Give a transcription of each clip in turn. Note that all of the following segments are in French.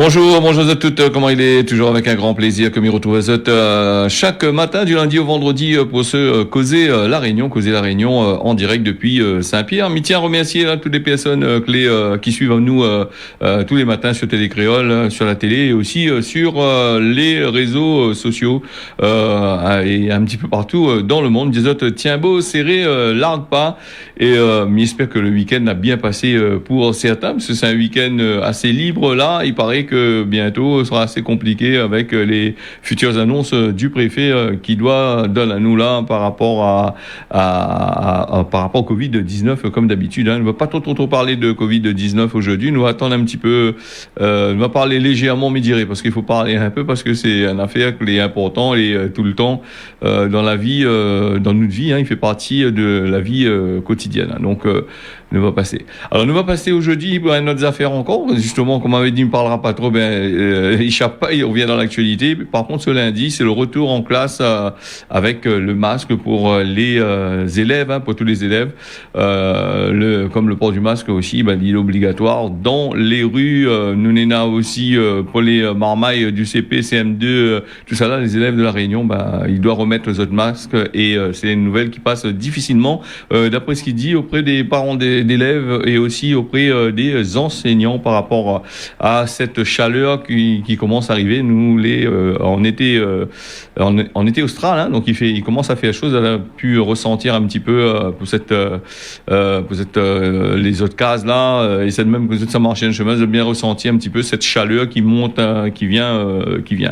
Bonjour à toutes, comment il est? Toujours avec un grand plaisir que m'y retrouve à Zot, chaque matin du lundi au vendredi pour se causer la Réunion, en direct depuis Saint-Pierre. Mais tiens, remercier là, toutes les personnes clés qui suivent nous tous les matins sur Télé Créole, sur la télé et aussi sur les réseaux sociaux et un petit peu partout dans le monde. Des autres, tiens beau, serré, largue pas. Et j'espère que le week-end a bien passé pour certains, parce que c'est un week-end assez libre là. Il paraît que bientôt sera assez compliqué avec les futures annonces du préfet qui doit donner à nous là par rapport par rapport au Covid-19 comme d'habitude. On ne va pas trop parler de Covid-19 aujourd'hui. Nous attendons un petit peu. On va parler légèrement, mais dirais parce qu'il faut parler un peu parce que c'est une affaire qui est importante et tout le temps dans la vie, dans notre vie. Il fait partie de la vie quotidienne. Donc nous va passer. Alors nous va passer aujourd'hui à notre affaire encore. Justement, comme on avait dit, il ne parlera pas trop. Il échappe pas, il revient dans l'actualité. Par contre, ce lundi, c'est le retour en classe avec le masque pour les élèves, pour tous les élèves. Comme le port du masque aussi, il est obligatoire dans les rues. Nous n'ena aussi pour les marmailles du CP, CM2, tout ça là, les élèves de la Réunion, ils doivent remettre les autres masques et c'est une nouvelle qui passe difficilement, d'après ce qu'il dit, auprès des parents d'élèves et aussi auprès des enseignants par rapport à cette chaleur qui commence à arriver. Nous, en été austral, donc il commence à faire chose. Elle a pu ressentir un petit peu les autres cases là, et c'est même que ça marche un chemin, de bien ressentir un petit peu cette chaleur qui monte, qui vient.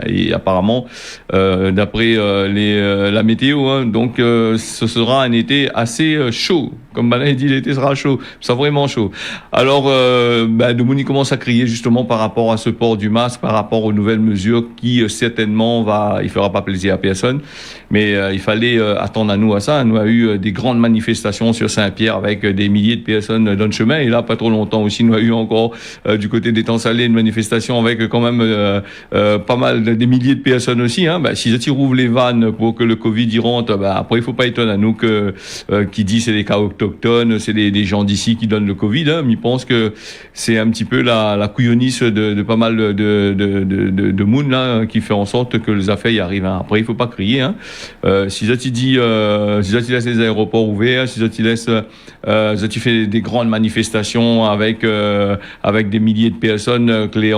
Et apparemment, d'après la météo, donc ce sera un été assez chaud. Comme Bana dit, l'été sera chaud, ça sera vraiment chaud. Alors, Demouni commence à crier justement par rapport à ce port du masque, par rapport aux nouvelles mesures qui certainement il fera pas plaisir à personne, mais il fallait attendre à nous à ça. Nous a eu des grandes manifestations sur Saint-Pierre avec des milliers de personnes dans le chemin, et là pas trop longtemps aussi, nous a eu encore du côté des temps salés une manifestation avec quand même pas mal des milliers de personnes aussi. Si ils rouvrent les vannes pour que le Covid y rentre, après il faut pas étonner à nous qui dit c'est des cas autochtones, c'est des gens d'ici qui donnent le Covid, mais ils pensent que c'est un petit peu la couillonnisse de pas mal de monde là qui fait en sorte que les affaires y arrivent. Après il faut pas crier. Si ils laissent les aéroports ouverts, si ils laissent ils fait des grandes manifestations avec des milliers de personnes clés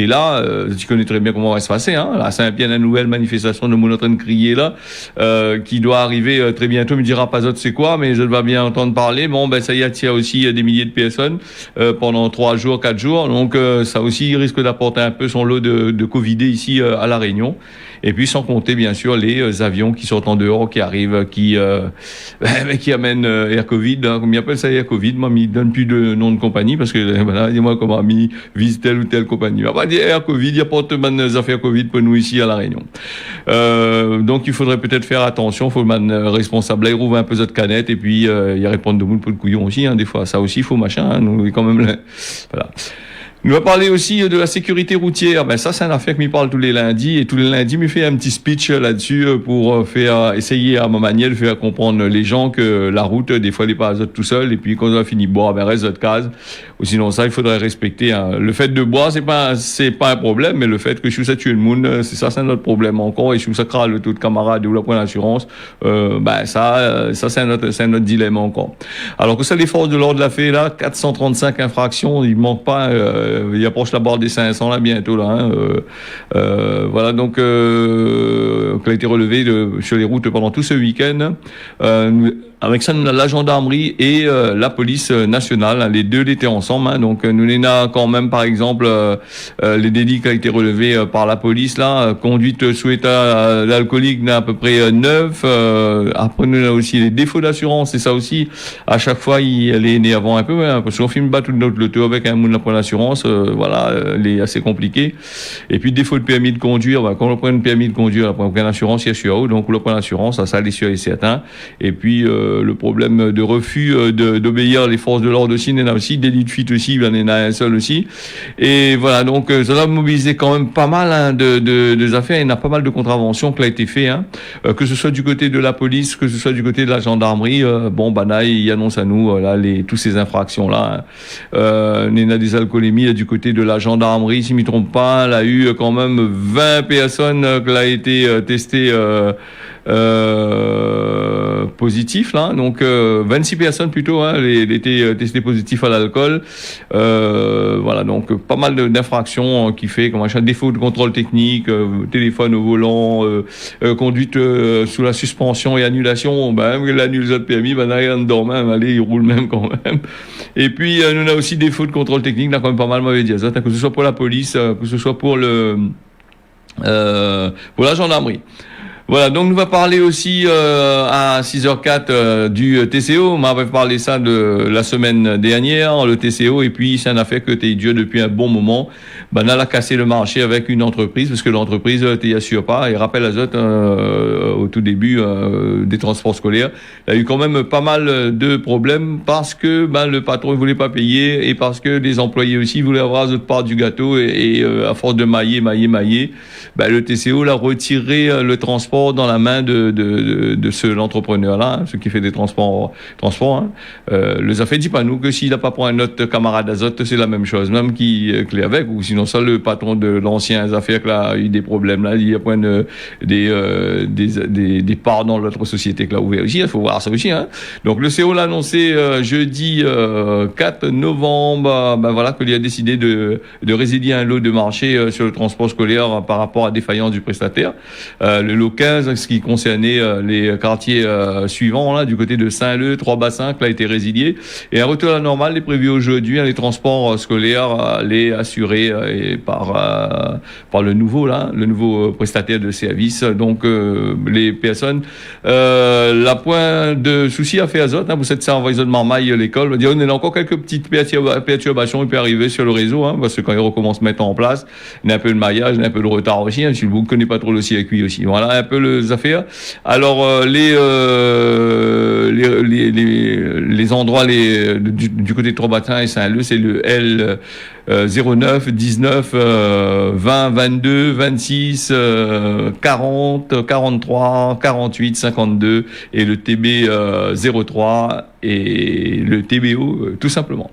là, tu connais très bien comment ça va se passer. Là, c'est bien la nouvelle manifestation de monde en train de crier là, qui doit arriver très bientôt. Me dira pas autre c'est quoi, mais je vais bien entendre parler. Bon, ça y attire aussi des milliers de personnes pendant 3 jours, 4 jours. Donc ça aussi risque d'apporter un peu son lot de Covidés ici à La Réunion. Et puis sans compter bien sûr les avions qui sortent en dehors, qui arrivent, qui amènent Air Covid. Comme ils appellent ça Air Covid, moi ils donnent plus de nom de compagnie parce que voilà, dis-moi comment mis visite telle ou telle compagnie. On va pas dire Air Covid, il y a pas de affaires Covid pour nous ici à La Réunion. Donc il faudrait peut-être faire attention. Faut le responsable là, il rouvre un peu cette canette et puis il y a répondre de moule pour le couillon aussi. Des fois ça aussi il faut machin. Nous quand même voilà. Nous va parler aussi de la sécurité routière. Ça, c'est une affaire qui me parle tous les lundis. Et tous les lundis, me fait un petit speech là-dessus pour essayer à ma manière de faire comprendre les gens que la route, des fois, elle n'est pas tout seul. Et puis, quand on a fini de boire, reste notre case. Ou sinon, ça, il faudrait respecter. Le fait de boire, c'est pas un problème. Mais le fait que je suis ça tue le monde, c'est notre problème encore. Et je suis ça crale le taux de camarade ou la point d'assurance. Ça, c'est un autre dilemme encore. Alors que ça, les forces de l'ordre l'a fait là, 435 infractions. Il manque pas, il approche la barre des 500 là bientôt là. Voilà donc qui a été relevé sur les routes pendant tout ce week-end. Avec ça, nous avons la gendarmerie et la police nationale. Les deux étaient ensemble. Donc, nous avons quand même, par exemple, les délits qui ont été relevés par la police. Là, conduite sous état alcoolique, à peu près 9. Après, nous avons aussi les défauts d'assurance. Et ça aussi, à chaque fois, elle est née avant un peu. Parce qu'on filme pas tout notre loto avec un monde pour l'assurance. Voilà, elle est assez compliquée. Et puis, défaut de permis de conduire. Quand on prend un permis de conduire, on prend aucune assurance, il y a sur haut. Donc, on prend l'assurance, ça, c'est sûr et certain. Et puis, le problème de refus d'obéir les forces de l'ordre aussi, il y en a aussi, délit de fuite aussi, il y en a un seul aussi. Et voilà, donc ça a mobilisé quand même pas mal de affaires, il y en a pas mal de contraventions qui ont été faites, que ce soit du côté de la police, que ce soit du côté de la gendarmerie. Là, il annonce à nous tous ces infractions-là. Il y en a des alcoolémies, du côté de la gendarmerie, si je ne me trompe pas, elle a eu quand même 20 personnes qui ont été testées positif là, donc 26 personnes plutôt, hein, étaient testées positives à l'alcool. Voilà, donc pas mal d'infractions qui fait comme un défaut de contrôle technique, téléphone au volant, conduite sous la suspension et annulation. Ben l'annulation de permis, ben rien dedans même, allez, il roule même quand même. Et puis nous on a aussi défaut de contrôle technique, là quand même pas mal mauvais diazote, que ce soit pour la police, que ce soit pour la gendarmerie. Voilà, donc nous va parler aussi à 6h04 du TCO. On m'avait parlé ça de la semaine dernière, le TCO, et puis c'est un affaire que t'es Dieu depuis un bon moment. Ben, elle a cassé le marché avec une entreprise, parce que l'entreprise t'y assure pas. Et rappelle Azote, au tout début des transports scolaires, il y a eu quand même pas mal de problèmes parce que le patron ne voulait pas payer et parce que les employés aussi voulaient avoir l'autre part du gâteau et à force de mailler, le TCO l'a retiré le transport dans la main de l'entrepreneur-là, ce qui fait des transports. Hein. Les affaires dit pas nous que s'il n'a pas pris un autre camarade d'Azote, c'est la même chose, même qui est avec, ou sinon ça, le patron de l'ancien affaires qui a eu des problèmes là, il y a point des parts dans l'autre société qui l'a ouvert aussi, il faut voir ça aussi. Hein. Donc le CO l'a annoncé jeudi 4 novembre, voilà, qu'il a décidé de résilier un lot de marché sur le transport scolaire par rapport à défaillance du prestataire. Le lot 15, ce qui concernait les quartiers suivants, là, du côté de Saint-Leu, Trois-Bassins, qui a été résilié. Et un retour à la normale est prévu aujourd'hui. Les transports scolaires, les assurés par le nouveau prestataire de service. Donc, les personnes, la point de souci a fait Azote, pour cette envoyée de marmaille l'école. On a encore quelques petites perturbations qui peuvent arriver sur le réseau, parce que quand ils recommencent à mettre en place, il y a un peu de maillage, il y a un peu de retard aussi, si vous ne connaissez pas trop le circuit aussi. Voilà un peu les affaires. Alors les endroits du côté de Trois-Bassins et Saint-Leu, c'est le L 09, 19, 20, 22, 26, 40, 43, 48, 52 et le TB 03 et le TBO tout simplement.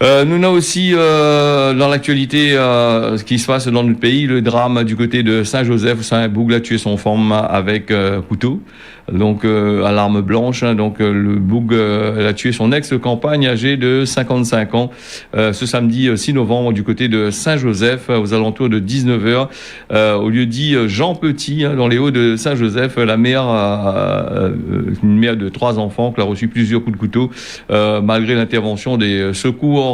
Nous avons aussi dans l'actualité ce qui se passe dans notre pays, le drame du côté de Saint-Joseph, Saint-Bougl a tué son femme avec couteau, donc à l'arme blanche. Donc le Bougl a tué son ex-compagne âgée de 55 ans ce samedi 6 novembre du côté de Saint-Joseph aux alentours de 19h au lieu dit Jean Petit dans les Hauts de Saint-Joseph. La mère, une mère de 3 enfants qui a reçu plusieurs coups de couteau malgré l'intervention des secours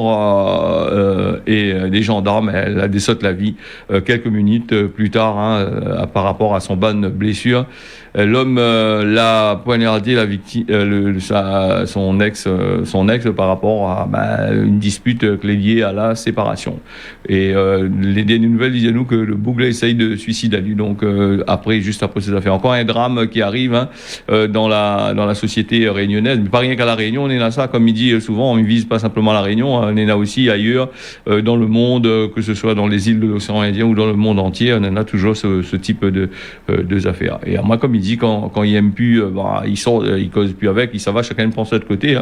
et des gendarmes. Elle a déçote la vie quelques minutes plus tard par rapport à son bonne blessure. L'homme l'a poignardé la victime, son ex par rapport à une dispute liée à la séparation. Et les dernières nouvelles disaient nous que le Bougl essaye de suicide à lui. Donc juste après ces affaires, encore un drame qui arrive dans la société réunionnaise, mais pas rien qu'à la Réunion. On est là ça, comme il dit souvent, on ne vise pas simplement la Réunion, on est là aussi ailleurs dans le monde, que ce soit dans les îles de l'océan Indien ou dans le monde entier, on en a toujours ce type de affaires. Et moi, comme il dit, quand il aime plus, il sort, il cause plus avec, ça va, chacun pense de côté.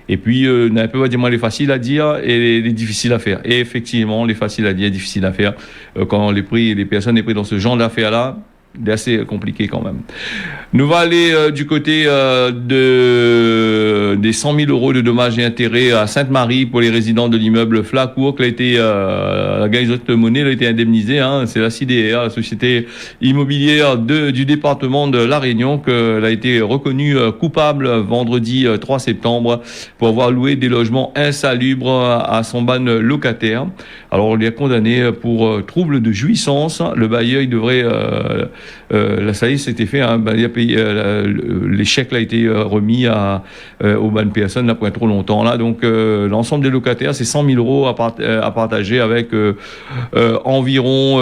Et puis, un peu, les faciles à dire et les difficiles à faire. Et effectivement, les faciles à dire et difficiles à faire, quand les personnes sont prises dans ce genre d'affaires-là, c'est assez compliqué quand même. Nous va aller du côté des 100 000 euros de dommages et intérêts à Sainte-Marie pour les résidents de l'immeuble Flacourt qui a été la Gaizotte Monnaie a été indemnisée. C'est la CDR, la société immobilière du département de La Réunion, qu'elle a été reconnue coupable vendredi 3 septembre pour avoir loué des logements insalubres à son ban locataire. Alors on lui a condamné pour trouble de jouissance. Le bailleur il devrait ça y est, c'était fait. Il a payé, les chèques a été remis aux bonnes personnes là, pour trop longtemps là. Donc l'ensemble des locataires, c'est 100 000 euros à partager avec environ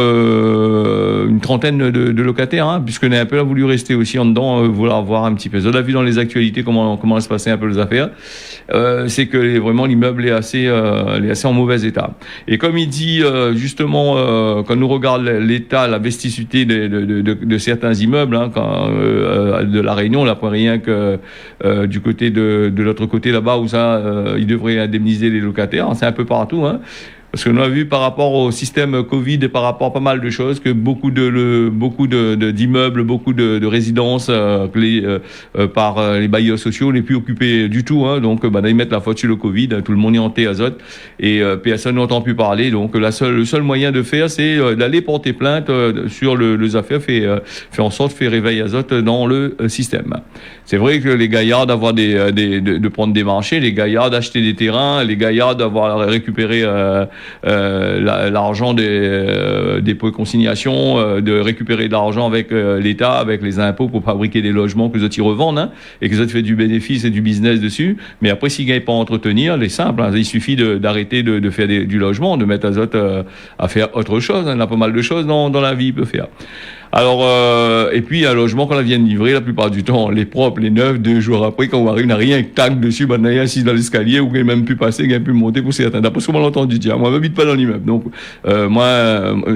une trentaine de locataires, puisqu'on a un peu voulu rester aussi en dedans, vouloir voir un petit peu. On a vu dans les actualités comment se passaient un peu les affaires. C'est que vraiment l'immeuble est assez en mauvais état. Et comme il dit justement, quand nous regarde l'état, la vesticité de certains immeubles, de La Réunion, là, pas rien que du côté de l'autre côté là-bas où ça, ils devraient indemniser les locataires. C'est un peu partout. Parce que nous avons vu par rapport au système Covid et par rapport à pas mal de choses que beaucoup d'immeubles, beaucoup de résidences par les bailleurs sociaux n'est plus occupé du tout. Hein. Donc, ils mettent la faute sur le Covid. Tout le monde est hanté azote et personne n'entend plus parler. Donc, le seul moyen de faire, c'est d'aller porter plainte sur les affaires, faire en sorte de faire réveil azote dans le système. C'est vrai que les gaillards d'avoir de prendre des marchés, les gaillards d'acheter des terrains, les gaillards d'avoir récupéré l'argent des dépôts et consignations, de récupérer de l'argent avec l'État, avec les impôts pour fabriquer des logements que les autres y revendent, hein, et que les autres fait du bénéfice et du business dessus. Mais après, s'ils ne gagnent pas à entretenir, c'est simple, hein, il suffit d'arrêter de faire du logement, de mettre Azote à faire autre chose. Hein, il y a pas mal de choses dans la vie, il peut faire. Alors, et puis, un logement, quand on vient de livrer, la plupart du temps, les propres, les neufs, 2 jours après, quand on arrive, il n'y a rien qui tac dessus, il y a assis dans l'escalier, ou qu'il n'a même pu passer, qu'il n'a pu monter pour certains. D'après ce qu'on m'a entendu dire. Moi, je n'habite pas dans l'immeuble. Donc,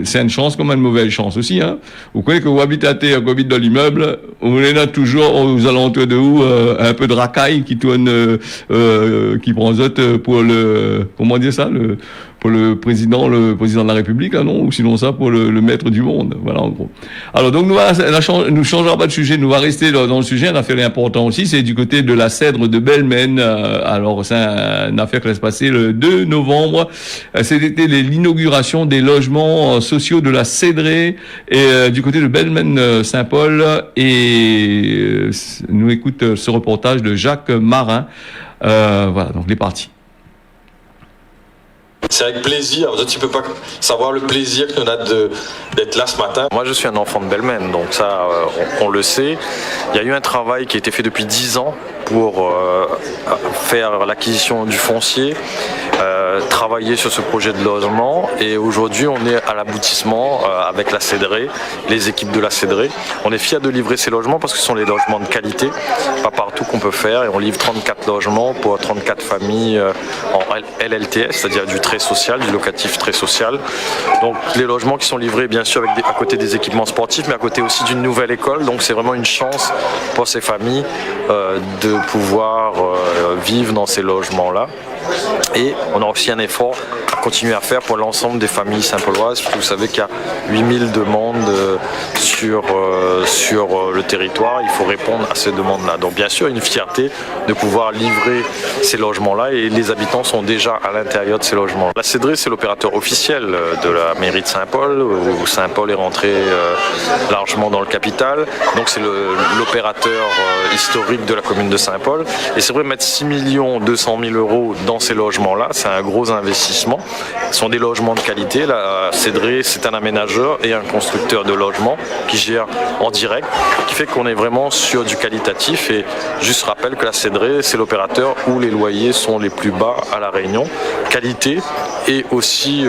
c'est une chance comme une mauvaise chance aussi, hein. Vous croyez que vous habitez à terre, que vous habitez dans l'immeuble, on est là toujours aux alentours de où, un peu de racaille qui tourne, qui prend Azote pour comment dire ça, pour le président de la République, là, non? Ou sinon ça, pour le maître du monde. Voilà, en gros. Alors, donc, nous changeons pas de sujet, nous va rester dans le sujet. Un affaire important aussi, c'est du côté de la Cèdre de Belmen. Alors, c'est une affaire qui va se passer le 2 novembre. C'était l'inauguration des logements sociaux de la Cèdrée et du côté de Belmen Saint-Paul. Et nous écoute ce reportage de Jacques Marin. Voilà, donc les parties. C'est avec plaisir, tu ne peux pas savoir le plaisir qu'on a d'être là ce matin. Moi je suis un enfant de Belmen, donc ça on le sait. Il y a eu un travail qui a été fait depuis 10 ans pour faire l'acquisition du foncier, travailler sur ce projet de logement et aujourd'hui on est à l'aboutissement avec la Cèdrée, les équipes de la Cèdrée. On est fiers de livrer ces logements parce que ce sont des logements de qualité, pas partout qu'on peut faire et on livre 34 logements pour 34 familles en LLTS, c'est-à-dire du très social, du locatif très social. Donc les logements qui sont livrés bien sûr à côté des équipements sportifs mais à côté aussi d'une nouvelle école, donc c'est vraiment une chance pour ces familles de pouvoir vivre dans ces logements-là. Et on a aussi un effort à continuer à faire pour l'ensemble des familles saint-pauloises. Vous savez qu'il y a 8000 demandes sur le territoire. Il faut répondre à ces demandes-là. Donc bien sûr, une fierté de pouvoir livrer ces logements-là et les habitants sont déjà à l'intérieur de ces logements. La Cèdrée, c'est l'opérateur officiel de la mairie de Saint-Paul, où Saint-Paul est rentré largement dans le capital. Donc c'est l'opérateur historique de la commune de Saint-Paul. Et c'est vrai, mettre 6 200 000 € dans ces logements-là, c'est un gros investissement. Ce sont des logements de qualité. La Cèdrée, c'est un aménageur et un constructeur de logements qui gère en direct, qui fait qu'on est vraiment sur du qualitatif. Et juste rappelle que la Cèdrée, c'est l'opérateur où les loyers sont les plus bas à La Réunion. Qualité et aussi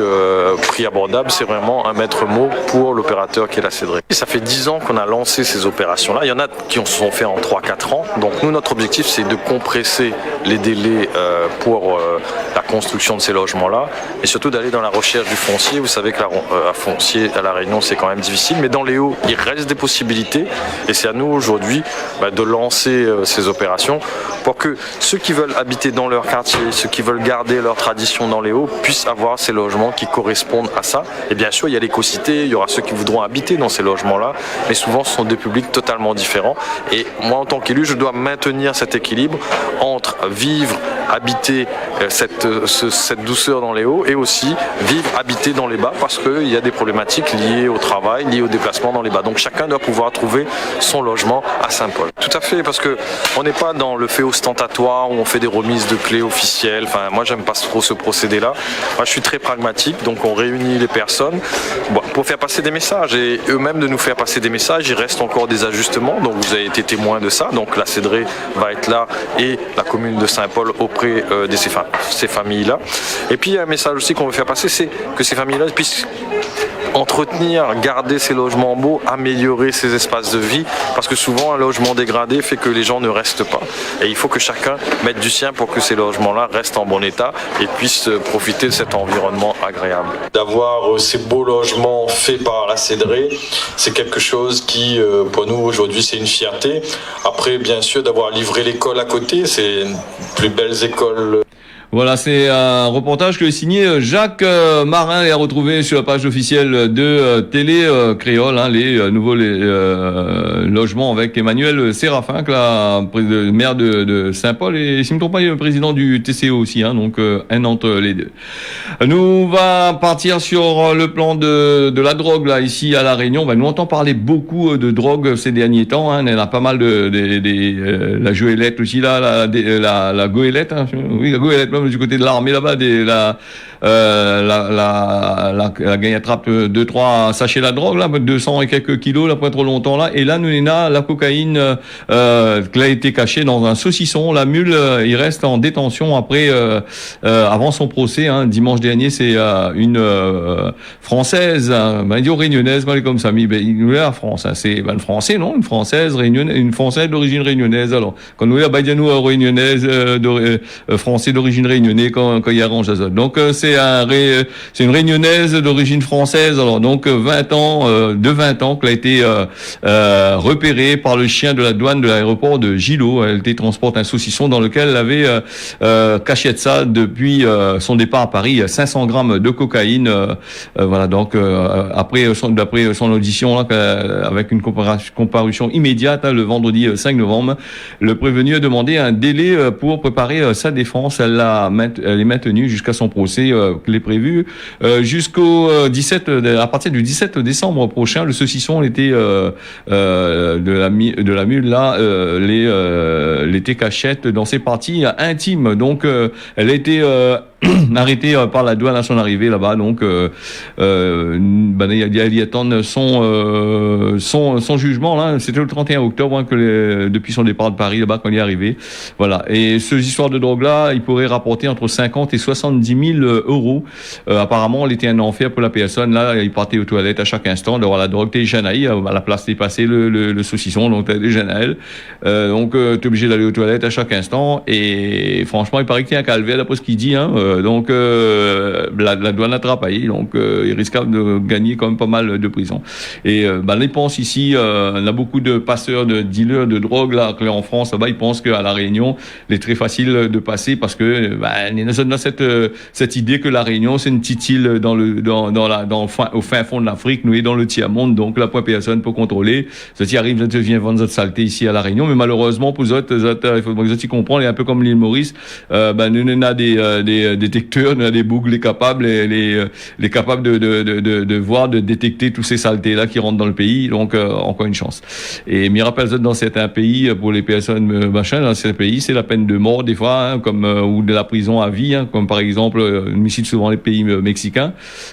prix abordable, c'est vraiment un maître mot pour l'opérateur qui est la Cèdrée. Et ça fait 10 ans qu'on a lancé ces opérations-là. Il y en a qui se sont fait en 3-4 ans. Donc nous, notre objectif, c'est de compresser les délais pour la construction de ces logements-là et surtout d'aller dans la recherche du foncier. Vous savez que la foncier à La Réunion, c'est quand même difficile, mais dans les Hauts, il reste des possibilités et c'est à nous aujourd'hui de lancer ces opérations pour que ceux qui veulent habiter dans leur quartier, ceux qui veulent garder leur tradition dans les Hauts, puissent avoir ces logements qui correspondent à ça. Et bien sûr, il y a l'éco-cité, il y aura ceux qui voudront habiter dans ces logements-là, mais souvent ce sont des publics totalement différents. Et moi, en tant qu'élu, je dois maintenir cet équilibre entre vivre, habiter cette douceur dans les hauts et aussi vivre, habiter dans les bas parce qu'il y a des problématiques liées au travail, liées au déplacement dans les bas. Donc chacun doit pouvoir trouver son logement à Saint-Paul. Tout à fait, parce qu'on n'est pas dans le fait ostentatoire où on fait des remises de clés officielles. Enfin, moi, j'aime pas trop ce procédé-là. Moi, je suis très pragmatique, donc on réunit les personnes pour faire passer des messages et eux-mêmes de nous faire passer des messages. Il reste encore des ajustements, donc vous avez été témoin de ça. Donc la Cèdrée va être là et la commune de Saint-Paul auprès de ces familles-là. Et puis il y a un message aussi qu'on veut faire passer, c'est que ces familles-là puissent entretenir, garder ces logements beaux, améliorer ces espaces de vie, parce que souvent un logement dégradé fait que les gens ne restent pas. Et il faut que chacun mette du sien pour que ces logements-là restent en bon état et puissent profiter de cet environnement agréable. D'avoir ces beaux logements faits par la Cèdrée, c'est quelque chose qui, pour nous aujourd'hui, c'est une fierté. Après, bien sûr, d'avoir livré l'école à côté, c'est une plus belles écoles. Voilà, c'est un reportage que signé Jacques Marin et a retrouvé sur la page officielle de Télé Créole, hein, les nouveaux logements avec Emmanuel Séraphin, le maire de Saint-Paul et, si je ne me trompe pas, il est le président du TCO aussi, hein, donc un entre les deux. Nous va partir sur le plan de la drogue là ici à La Réunion. Nous entend parler beaucoup de drogue ces derniers temps, hein, il y en a pas mal la goélette aussi là, la goélette, hein, oui, la goélette même du côté de l'armée là-bas, la gagne attrape 2-3 sachets de la drogue là, 200 et quelques kilos là, pas trop longtemps là, et là nous on a la cocaïne qui a été cachée dans un saucisson. La mule, il reste en détention après avant son procès, hein, dimanche dernier. C'est une française, il dit réunionnaise, comme ça, mais il nous est à France, hein, c'est une français, non, une française réunionnaise, une française d'origine réunionnaise. Alors quand nous il nous réunionnaise, français d'origine réunionnaise quand il arrange ça. Donc c'est une réunionnaise d'origine française. Alors donc 20 ans qu'elle a été repérée par le chien de la douane de l'aéroport de Gilo. Elle transporte un saucisson dans lequel elle avait caché de ça depuis son départ à Paris, 500 grammes de cocaïne. Voilà, donc d'après son audition là, avec une comparution immédiate, hein, le vendredi 5 novembre, le prévenu a demandé un délai pour préparer sa défense. Elle est maintenue jusqu'à son procès qui est prévu jusqu'au 17, à partir du 17 décembre prochain. Le saucisson était de la mule là, l'était cachette dans ses parties intimes. Donc elle a été arrêté par la douane à son arrivée là-bas. Donc il y attend son jugement là. C'était le 31 octobre, hein, depuis son départ de Paris là-bas quand il est arrivé. Voilà. Et ces histoires de drogue là, il pourrait rapporter entre 50 et 70 000 euros. Apparemment, il était un enfer pour la personne. Là, il partait aux toilettes à chaque instant. D'avoir la drogue, t'es janaï, à la place t'es passé le saucisson, donc t'es janaï. Donc t'es obligé d'aller aux toilettes à chaque instant. Et franchement, il paraît qu'il y a un calvaire d'après ce qu'il dit, hein. Donc la douane a travaillé, donc il risque de gagner quand même pas mal de prison. Et les pense ici, on a beaucoup de passeurs, de dealers de drogue là en France là-bas. Ils pensent qu'à la Réunion, il est très facile de passer parce que on a cette idée que la Réunion c'est une petite île au fin fond de l'Afrique, nous est dans le tiers-monde, donc là point personne peut contrôler. Ça qui arrive, ça vient vendre cette saleté ici à la Réunion, mais malheureusement pour autres, il faut que vous compreniez, un peu comme l'île Maurice, nous on a des détecteurs, on a des boucles capables, les capables de voir, de détecter tous ces saletés là qui rentrent dans le pays. Donc encore une chance. Et me rappelle dans certains pays, pour les personnes dans certains pays, c'est la peine de mort des fois, hein, comme ou de la prison à vie, hein, comme par exemple nous cite souvent les pays mexicains.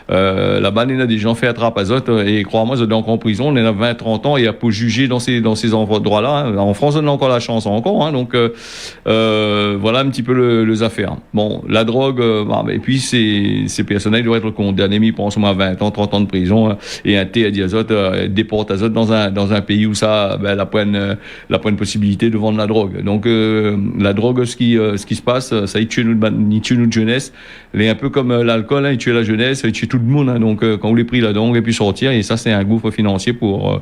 Là-bas, il y a des gens fait attrape à azote, et crois-moi, ils sont encore en prison, on est à 20-30 ans, et à pour juger dans ces endroits-là. Hein. En France, on a encore la chance encore, hein, donc voilà un petit peu les affaires. Bon, la drogue, et puis ces personnes-là, ils doivent être condamnés, mais ils pensent au moins 20 ans, 30 ans de prison, et un thé à diazote, déporte azote dans un pays où ça, la pleine possibilité de vendre la drogue. Donc la drogue, ce qui se passe, ça il tue notre jeunesse. Elle est un peu comme l'alcool, hein, il tue la jeunesse, il tue tout le monde. Hein, donc quand vous les pris là-dedans, et puis sortir, et ça c'est un gouffre financier pour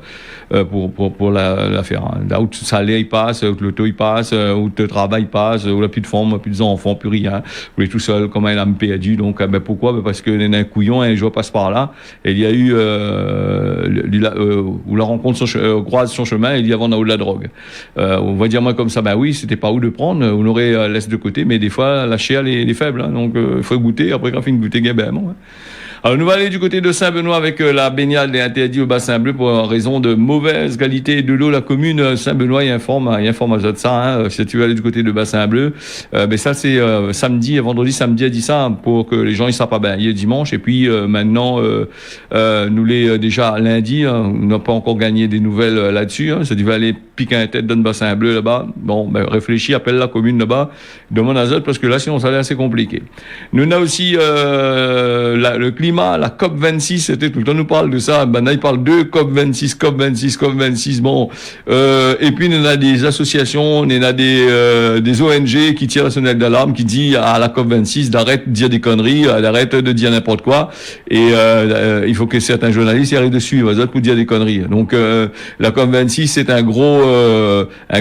l'affaire. Hein. Là où le salaire il passe, où le taux il passe, où le travail passe, où la plus de femmes, plus d'enfants, plus rien. Vous êtes tout seul, comme un âme perdue. Donc pourquoi? Parce que un couillon, un jour passe par là. Et il y a eu où la rencontre croise son chemin, et il y a de la drogue. On va dire moi comme ça, oui, c'était pas où de prendre, on aurait laissé de côté, mais des fois la chair elle est faible, hein, donc il faut goûter. Après quand on finit de goûter, bon, hein. Alors nous allons aller du côté de Saint-Benoît avec la baignade est interdite au bassin bleu pour raison de mauvaise qualité de l'eau. La commune Saint-Benoît il informe de ça. Hein, si tu veux aller du côté de bassin bleu, ça c'est vendredi, samedi a dit ça pour que les gens ils savent pas baigner dimanche. Et puis maintenant nous les déjà lundi, on n'a pas encore gagné des nouvelles là-dessus. Hein, ça tu vas aller piquer un tête dans le bassin bleu là-bas. Bon, réfléchis, appelle la commune là-bas, demande à eux parce que là sinon ça va être assez compliqué. Nous on a aussi le climat. La COP26, c'était tout le temps nous parle de ça. Là, il parle de COP26. Bon, et puis on a des associations, on a des ONG qui tirent la sonnette d'alarme, qui dit à la COP26 d'arrêter de dire des conneries, d'arrêter de dire n'importe quoi. Et il faut que certains journalistes arrêtent de suivre les autres pour dire des conneries. Donc la COP26, c'est un gros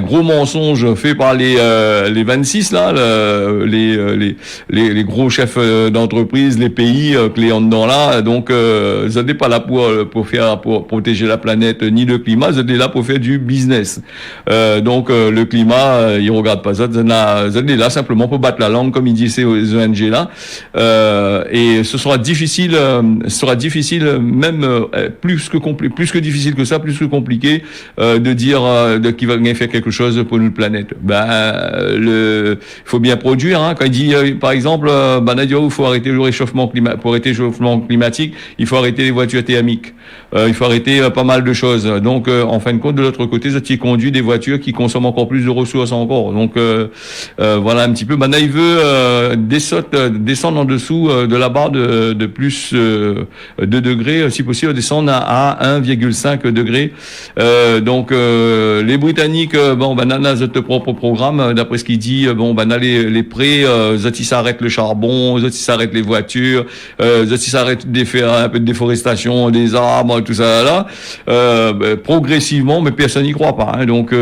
gros mensonge fait par les 26 là, les gros chefs d'entreprise, les pays clés en dedans là. Donc ça n'est pas là pour protéger la planète ni le climat, ça est là pour faire du business. Donc le climat, ils regardent pas ça, ça est là simplement pour battre la langue comme ils disent ces ONG là. Et ce sera difficile même plus que difficile que ça, plus que compliqué de dire qu'il va bien faire quelque chose pour notre planète. Il faut bien produire. Hein. Quand il dit par exemple, Nadia, il faut arrêter le réchauffement climatique. Pour arrêter le réchauffement climatique, il faut arrêter les voitures thermiques. Il faut arrêter pas mal de choses. Donc en fin de compte, de l'autre côté, ça qui conduit des voitures qui consomment encore plus de ressources encore. Donc voilà un petit peu. Il veut descendre en dessous de la barre de plus 2 degrés, si possible descendre à 1,5 degrés. Donc les Britanniques, notre propre programme, d'après ce qu'il dit, les prêts, ils s'arrêtent le charbon, ils s'arrêtent les voitures, ils s'arrêtent de faire un peu de déforestation des arbres, tout ça là, progressivement, mais personne n'y croit pas. Hein. Donc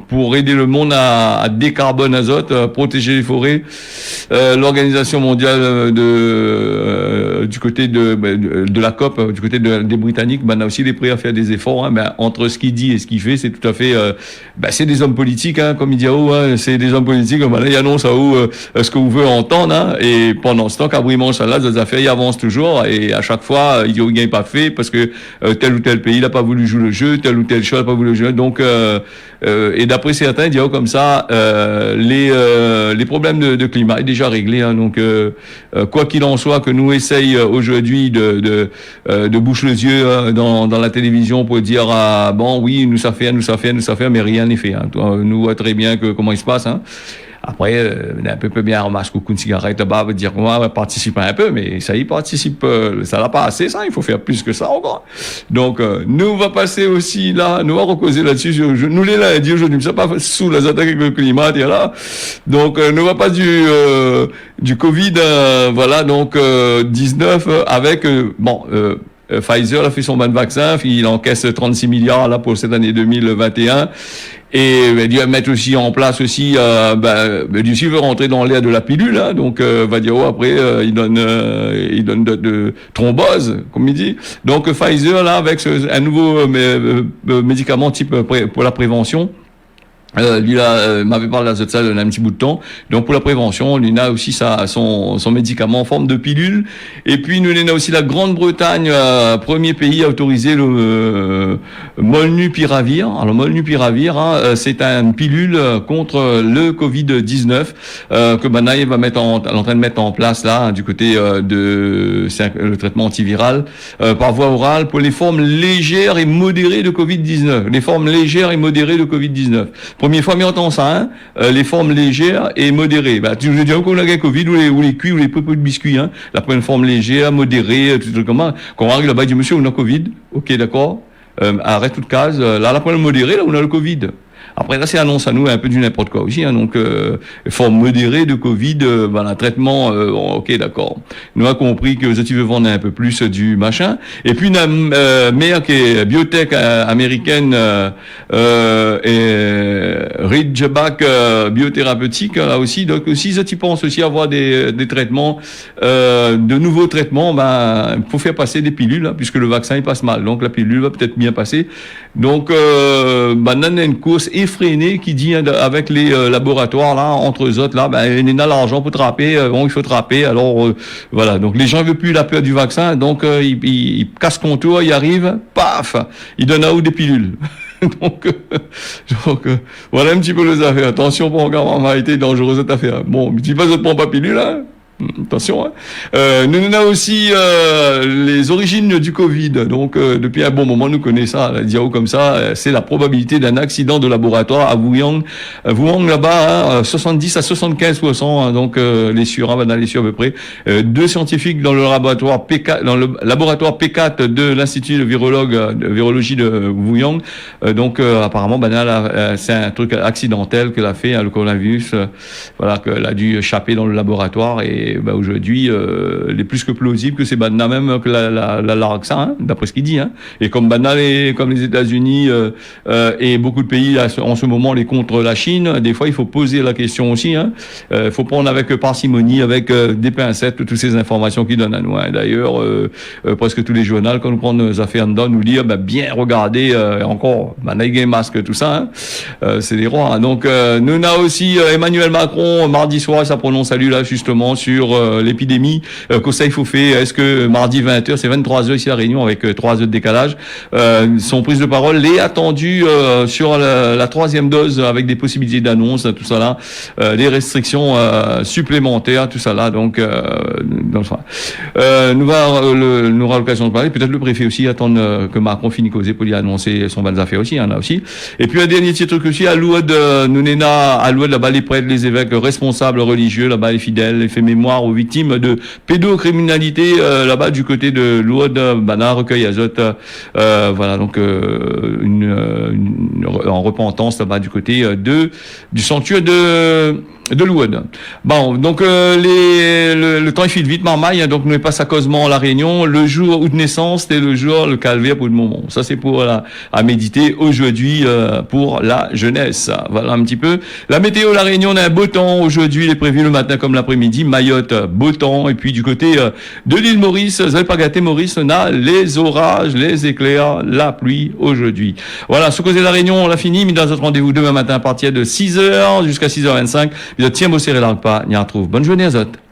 pour aider le monde à décarboner azote, protéger les forêts, l'Organisation mondiale du côté de la COP, du côté des Britanniques, a aussi les prêts à faire des efforts. Hein. Entre ce qu'il dit et ce qu'il fait, c'est tout à fait, c'est des hommes politiques, hein, comme il dit c'est des hommes politiques. Là, il annonce ce que vous voulez entendre, hein, et pendant ce temps, qu'abriement ça là, les affaires, ils avancent toujours, et à chaque fois, il n'y a pas fait parce que tel ou tel pays n'a pas voulu jouer le jeu, tel ou tel chose n'a pas voulu jouer. Donc, et d'après certains, il dit comme ça, les problèmes de climat est déjà réglé. Hein, donc, quoi qu'il en soit, que nous essaye aujourd'hui de boucher les yeux dans la télévision pour dire oui, nous ça fait, mais rien n'est fait. Hein. Nous voit très bien comment il se passe. Hein. Après, un peu bien ramasse coucou une cigarette là-bas, veut dire on va participer un peu, mais ça y participe, ça n'a pas assez, ça, il faut faire plus que ça encore. Donc, nous va passer aussi là, nous va recauser là-dessus, nous les lundi aujourd'hui, ça pas sous les attaques avec le climat, là. Donc, nous va pas du Covid, voilà, donc 19 avec Pfizer a fait son ban de vaccin, il encaisse 36 milliards là pour cette année 2021. Et il va mettre aussi en place aussi, d'ici il veut rentrer dans l'ère de la pilule, hein, donc va dire après il donne de thrombose, comme il dit. Donc Pfizer là avec un nouveau médicament type pour la prévention. Lui là m'avait parlé de ça il y a un petit bout de temps. Donc pour la prévention, lui a aussi son médicament en forme de pilule. Et puis nous avons aussi la Grande-Bretagne, premier pays à autoriser le molnupiravir. Alors molnupiravir, hein, c'est une pilule contre le Covid-19 que Banaï va est en train de mettre en place là, hein, du côté c'est le traitement antiviral par voie orale pour les formes légères et modérées de Covid-19. Les formes légères et modérées de Covid-19. Première fois, mais entend ça, hein, les formes légères et modérées. Tu veux dire qu'on a un Covid ou les cuits ou les peu de biscuits, hein. La première forme légère, modérée, tout comment. Quand on arrive là-bas, il dit, monsieur, on a Covid. Ok, d'accord. Arrête toute case. Là, la première modérée, là, on a le Covid. Après, là, c'est annonce à nous un peu du n'importe quoi aussi, hein, donc forme modérée de Covid, voilà, traitement, ok, d'accord. Nous avons compris que tu veux vendre un peu plus du machin. Et puis une mère qui est biotech américaine et Ridgeback biothérapeutique là aussi. Donc si tu penses aussi avoir des traitements, de nouveaux traitements, faut faire passer des pilules, hein, puisque le vaccin il passe mal. Donc la pilule va peut-être bien passer. Donc on a une course effrénée qui dit avec les laboratoires là entre eux autres là, il y a l'argent pour trapper, il faut trapper. Alors voilà, donc les gens ne veulent plus la peur du vaccin, donc ils cassent contour, ils arrivent, paf, ils donnent à eux des pilules. donc voilà un petit peu les affaires. Attention, pour encore en été dangereuse cette affaire. Bon, tu pas de pompe à pilule, hein. Attention, hein. Nous avons aussi les origines du Covid. Donc depuis un bon moment, nous connaissons ça, la diao comme ça, c'est la probabilité d'un accident de laboratoire à Wuhan. Wuhan là-bas, hein, 70 à 75%. Hein, donc les sur, hein, les sur à peu près. 2 scientifiques dans le laboratoire P4 de l'Institut de virologie de Wuhan. Donc apparemment, c'est un truc accidentel qu'elle a fait, hein, le coronavirus. Voilà, qu'elle a dû échapper dans le laboratoire et Et aujourd'hui, il est plus que plausible que c'est Banna même que la Larxa, hein, d'après ce qu'il dit. Hein. Et comme Banna, comme les États-Unis et beaucoup de pays en ce moment les contre la Chine, des fois il faut poser la question aussi. Hein. Faut prendre avec parcimonie, avec des pincettes, toutes ces informations qu'il donne à nous. Hein. D'ailleurs, presque tous les journaux, quand nous prenons nos affaires dedans, nous lire, bien regarder encore, Nike masque, tout ça. Hein. C'est des rois. Hein. Donc, nous avons aussi Emmanuel Macron mardi soir, ça prononce salut là justement sur l'épidémie. Que ça il faut faire. Est-ce que mardi 20h, c'est 23h ici à la Réunion avec 3 heures de décalage. Son prise de parole est attendue sur la 3e dose avec des possibilités d'annonce, tout ça là, des restrictions supplémentaires, tout ça là. Donc, nous aura l'occasion de parler. Peut-être le préfet aussi attendre que Macron finisse causer pour lui annoncer son bonnes affaires aussi. Il y en a aussi. Et puis un dernier petit truc aussi à Loued, nous à Loued là-bas les prêtres, les évêques responsables religieux là-bas les fidèles, les fait mémoire aux victimes de pédocriminalité là-bas du côté de Loued, Bana, Recueil Azote. Voilà donc en repentance là-bas du côté du sanctuaire de Loued. Bon, donc le temps il file vite, marmaille, hein, donc nous pas à causement la Réunion. Le jour où de naissance, c'était le jour le calvaire pour le moment. Ça c'est pour à méditer aujourd'hui pour la jeunesse. Voilà un petit peu. La météo la Réunion, on a un beau temps aujourd'hui, il est prévu le matin comme l'après-midi. Mayotte, beau temps, et puis du côté de l'île Maurice, vous n'avez pas gâté Maurice, on a les orages, les éclairs, la pluie aujourd'hui. Voilà, ce côté de la Réunion, on l'a fini, mais dans notre rendez-vous demain matin à partir de 6h jusqu'à 6h25. Tiens, bosser et l'argue pas, on y retrouve. Bonne journée à Zot.